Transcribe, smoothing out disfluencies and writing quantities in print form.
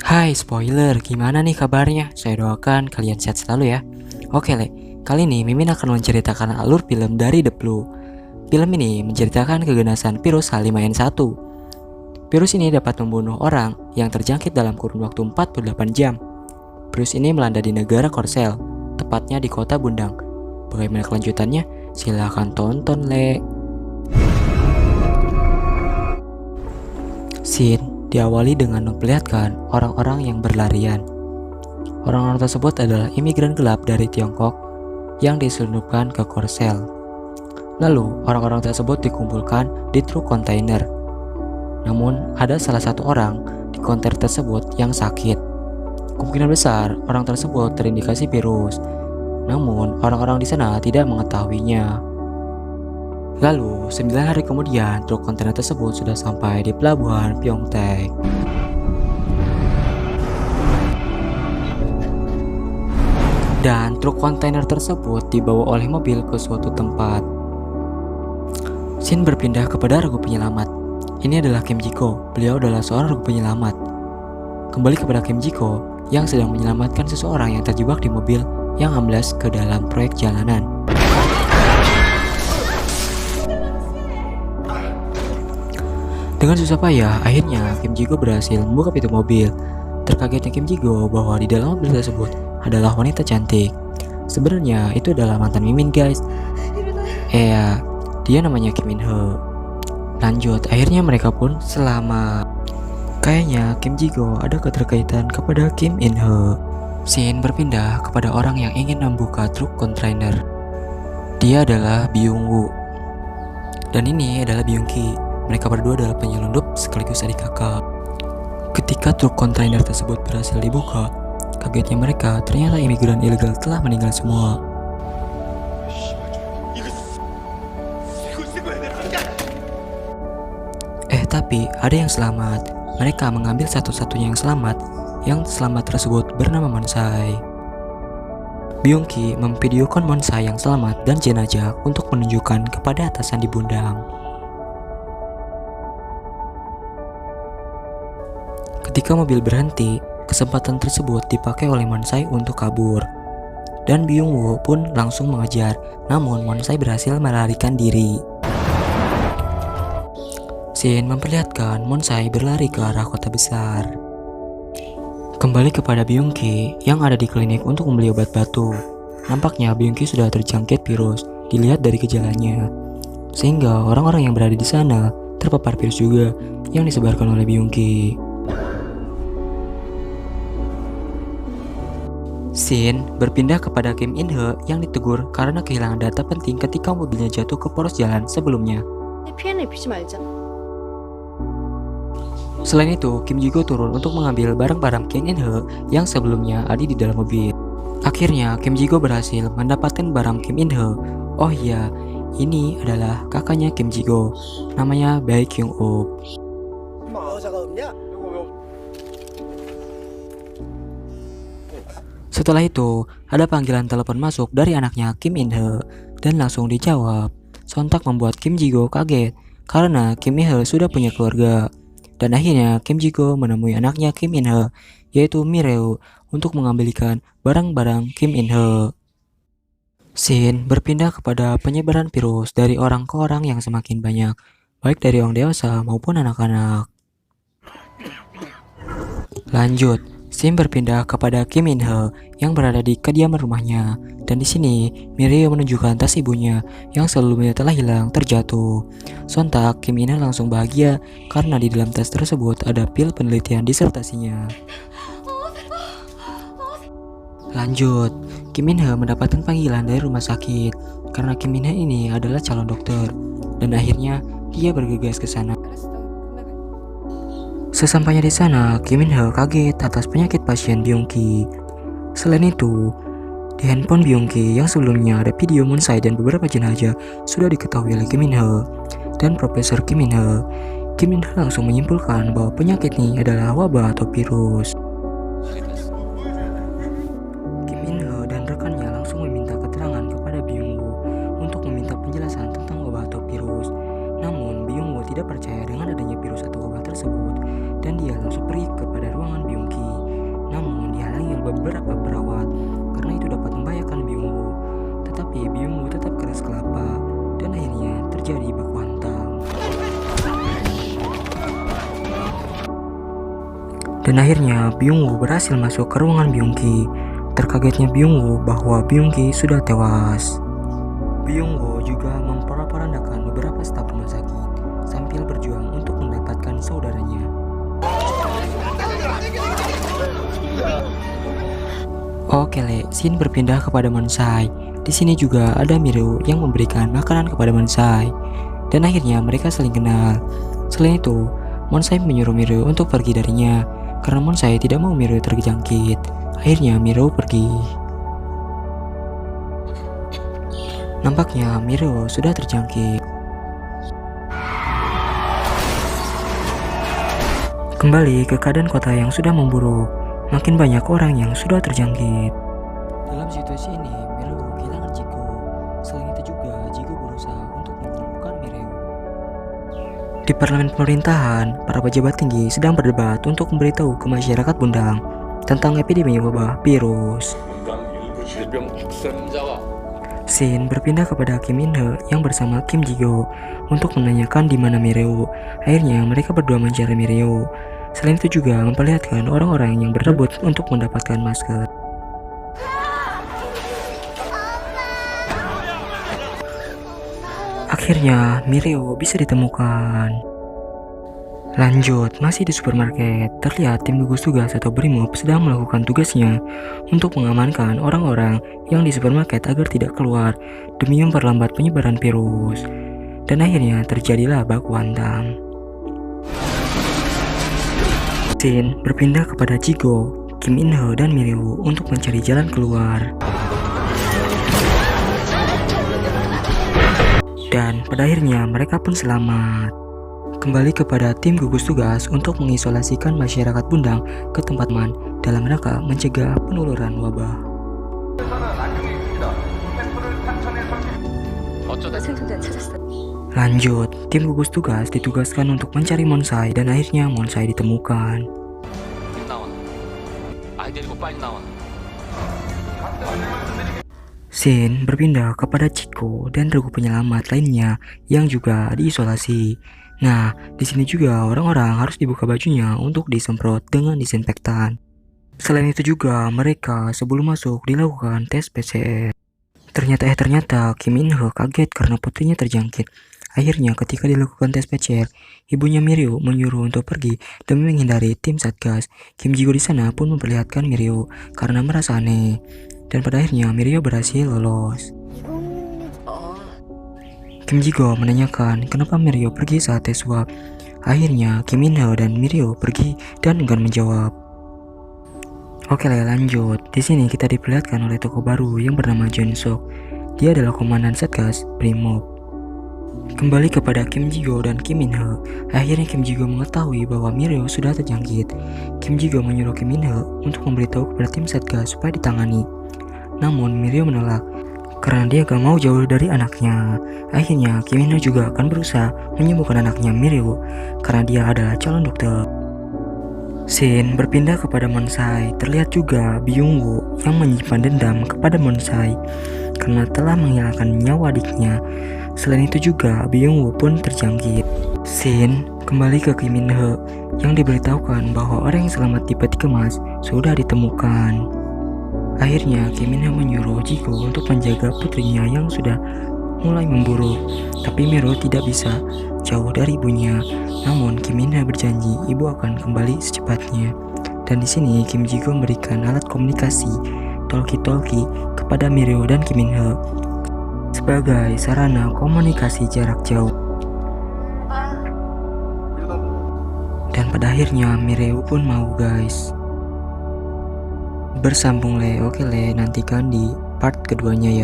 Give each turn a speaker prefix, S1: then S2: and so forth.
S1: Hai spoiler, gimana nih kabarnya? Saya doakan kalian sehat selalu ya. Oke Le, kali ini Mimin akan menceritakan alur film dari The Blue. Film ini menceritakan keganasan virus H5N1. Virus ini dapat membunuh orang yang terjangkit dalam kurun waktu 48 jam. Virus ini melanda di negara Korsel, tepatnya di kota Bundang. Bagaimana kelanjutannya? Silahkan tonton Le. Scene diawali dengan memperlihatkan orang-orang yang berlarian. Orang-orang tersebut adalah imigran gelap dari Tiongkok yang diselundupkan ke Korsel. Lalu, orang-orang tersebut dikumpulkan di truk kontainer. Namun, ada salah satu orang di kontainer tersebut yang sakit. Kemungkinan besar orang tersebut terindikasi virus. Namun, orang-orang di sana tidak mengetahuinya. Lalu, 9 hari kemudian, truk kontainer tersebut sudah sampai di pelabuhan Pyeongtaek. Dan truk kontainer tersebut dibawa oleh mobil ke suatu tempat. Scene berpindah kepada regu penyelamat. Ini adalah Kim Ji-ko. Beliau adalah seorang regu penyelamat. Kembali kepada Kim Ji-ko yang sedang menyelamatkan seseorang yang terjebak di mobil yang amblas ke dalam proyek jalanan. Dengan susah payah, akhirnya Kim Ji-ko berhasil membuka pintu mobil. Terkagetnya Kim Ji-ko bahwa di dalam mobil tersebut adalah wanita cantik. Sebenarnya itu adalah mantan Mimin guys. Dia namanya Kim In-ho. Lanjut, akhirnya mereka pun selamat. Kayaknya Kim Ji-ko ada keterkaitan kepada Kim In-ho. Scene berpindah kepada orang yang ingin membuka truk kontainer. Dia adalah Byung-woo. Dan ini adalah Byung-ki. Mereka berdua adalah penyelundup sekaligus adik kakak. Ketika truk kontainer tersebut berhasil dibuka, kagetnya mereka ternyata imigran ilegal telah meninggal semua. Tapi ada yang selamat. Mereka mengambil satu-satunya yang selamat. Yang selamat tersebut bernama Monsai. Byung-ki memvideokan Monsai yang selamat dan jenazah untuk menunjukkan kepada atasan di Bundang. Ketika mobil berhenti, kesempatan tersebut dipakai oleh Monsai untuk kabur. Dan Byung-woo pun langsung mengejar, namun Monsai berhasil melarikan diri. Scene memperlihatkan Monsai berlari ke arah kota besar. Kembali kepada Byung-ki yang ada di klinik untuk membeli obat batu. Nampaknya Byung-ki sudah terjangkit virus, dilihat dari gejalanya. Sehingga orang-orang yang berada di sana terpapar virus juga yang disebarkan oleh Byung-ki. Scene berpindah kepada Kim In-ho yang ditegur karena kehilangan data penting ketika mobilnya jatuh ke poros jalan sebelumnya. Selain itu, Kim Ji-ko turun untuk mengambil barang-barang Kim In-ho yang sebelumnya ada di dalam mobil. Akhirnya, Kim Ji-ko berhasil mendapatkan barang Kim In-ho. Oh iya, ini adalah kakaknya Kim Ji-ko, namanya Bae Kyung-up. Setelah itu, ada panggilan telepon masuk dari anaknya Kim In-ho dan langsung dijawab. Sontak membuat Kim Ji-ko kaget karena Kim In-ho sudah punya keluarga. Dan akhirnya Kim Ji-ko menemui anaknya Kim In-ho, yaitu Mireo, untuk mengambilkan barang-barang Kim In-ho. Scene berpindah kepada penyebaran virus dari orang ke orang yang semakin banyak, baik dari orang dewasa maupun anak-anak. Lanjut, scene berpindah kepada Kim In-ho yang berada di kediaman rumahnya. Dan di sini, Mireo menunjukkan tas ibunya yang sebelumnya telah hilang terjatuh. Sontak, Kim In-ho langsung bahagia karena di dalam tas tersebut ada pil penelitian disertasinya. Lanjut, Kim In-ho mendapatkan panggilan dari rumah sakit karena Kim In-ho ini adalah calon dokter. Dan akhirnya, dia bergegas ke sana. Sesampainya di sana, Kim In-ho kaget atas penyakit pasien Byung-ki. Selain itu, di handphone Byung-ki yang sebelumnya ada video Monsai dan beberapa jenazah sudah diketahui oleh Kim In-ho dan Profesor Kim In-ho. Kim In-ho langsung menyimpulkan bahwa penyakit ini adalah wabah atau virus. Kim In-ho dan rekannya langsung meminta keterangan kepada Byung-woo untuk meminta penjelasan tentang wabah atau virus. Namun Byung-woo tidak percaya dengan adanya virus atau wabah tersebut dan dia langsung pergi kepada ruangan Byung-ki. Dan akhirnya Byung-woo berhasil masuk ke ruangan Byung-ki. Terkagetnya Byung-woo bahwa Byung-ki sudah tewas. Byung-woo juga memporak-porandakan beberapa staf rumah sakit sambil berjuang untuk mendapatkan saudaranya. Oke le, scene berpindah kepada Monsai. Di sini juga ada Miru yang memberikan makanan kepada Monsai. Dan akhirnya mereka saling kenal. Selain itu, Monsai menyuruh Miru untuk pergi darinya karena Monsai tidak mau Miru terjangkit. Akhirnya Miru pergi. Nampaknya Miru sudah terjangkit. Kembali ke keadaan kota yang sudah memburuk. Makin banyak orang yang sudah terjangkit. Dalam situasi ini, Miru kehilangan Jigo. Selain itu juga, Jigo berusaha untuk menyembuhkan Miru. Di parlemen pemerintahan, para pejabat tinggi sedang berdebat untuk memberitahu ke masyarakat Bundang tentang epidemi wabah virus. Scene berpindah kepada Kim In-he yang bersama Kim Ji-go untuk menanyakan di mana Miru. Akhirnya mereka berdua mencari Miru. Selain itu juga memperlihatkan orang-orang yang berebut untuk mendapatkan masker. Akhirnya Miru bisa ditemukan. Lanjut, masih di supermarket, terlihat tim gugus tugas atau Brimob sedang melakukan tugasnya untuk mengamankan orang-orang yang di supermarket agar tidak keluar demi memperlambat penyebaran virus. Dan akhirnya terjadilah baku hantam. Scene berpindah kepada Jigo, Kim In-he, dan Miru untuk mencari jalan keluar. Dan pada akhirnya mereka pun selamat. Kembali kepada tim gugus tugas untuk mengisolasikan masyarakat Bundang ke tempat aman dalam rangka mencegah penularan wabah. Lanjut, tim gugus tugas ditugaskan untuk mencari Monsai dan akhirnya Monsai ditemukan. Scene berpindah kepada Chico dan regu penyelamat lainnya yang juga diisolasi. Nah, di sini juga orang-orang harus dibuka bajunya untuk disemprot dengan disinfektan. Selain itu juga mereka sebelum masuk dilakukan tes PCR. Ternyata Kim In-he kaget karena putrinya terjangkit. Akhirnya ketika dilakukan tes PCR, ibunya Miru menyuruh untuk pergi demi menghindari tim Satgas. Kim Ji-go di sana pun memperlihatkan Miru karena merasa aneh. Dan pada akhirnya Miru berhasil lolos. Kim Ji-go menanyakan kenapa Miru pergi saat tes swab. Akhirnya Kim In-he dan Miru pergi dan enggan menjawab. Oke lanjut. Di sini kita diperlihatkan oleh tokoh baru yang bernama Jeon-sok. Dia adalah komandan Satgas Brimob. Kembali kepada Kim Ji-go dan Kim In-he. Akhirnya Kim Ji-go mengetahui bahwa Miru sudah terjangkit. Kim Ji-go menyuruh Kim In-he untuk memberitahu kepada tim Satgas supaya ditangani. Namun Miru menolak karena dia gak mau jauh dari anaknya. Akhirnya Kim In-he juga akan berusaha menyembuhkan anaknya Miru karena dia adalah calon dokter. Scene berpindah kepada Monsai. Terlihat juga Byung-woo yang menyimpan dendam kepada Monsai karena telah menghilangkan nyawa adiknya. Selain itu juga Byung-woo pun terjangkit. Scene kembali ke Kim In-he yang diberitahukan bahwa orang yang selamat di peti kemas sudah ditemukan. Akhirnya Kim In-he menyuruh Jigo untuk menjaga putrinya yang sudah mulai memburuk. Tapi Miru tidak bisa jauh dari ibunya. Namun Kim In-he berjanji ibu akan kembali secepatnya. Dan di sini Kim Ji-go memberikan alat komunikasi talkie-talkie kepada Miru dan Kim In-he sebagai sarana komunikasi jarak jauh. Dan pada akhirnya Miru pun mau guys. Bersambung le, oke le, nantikan di part keduanya ya.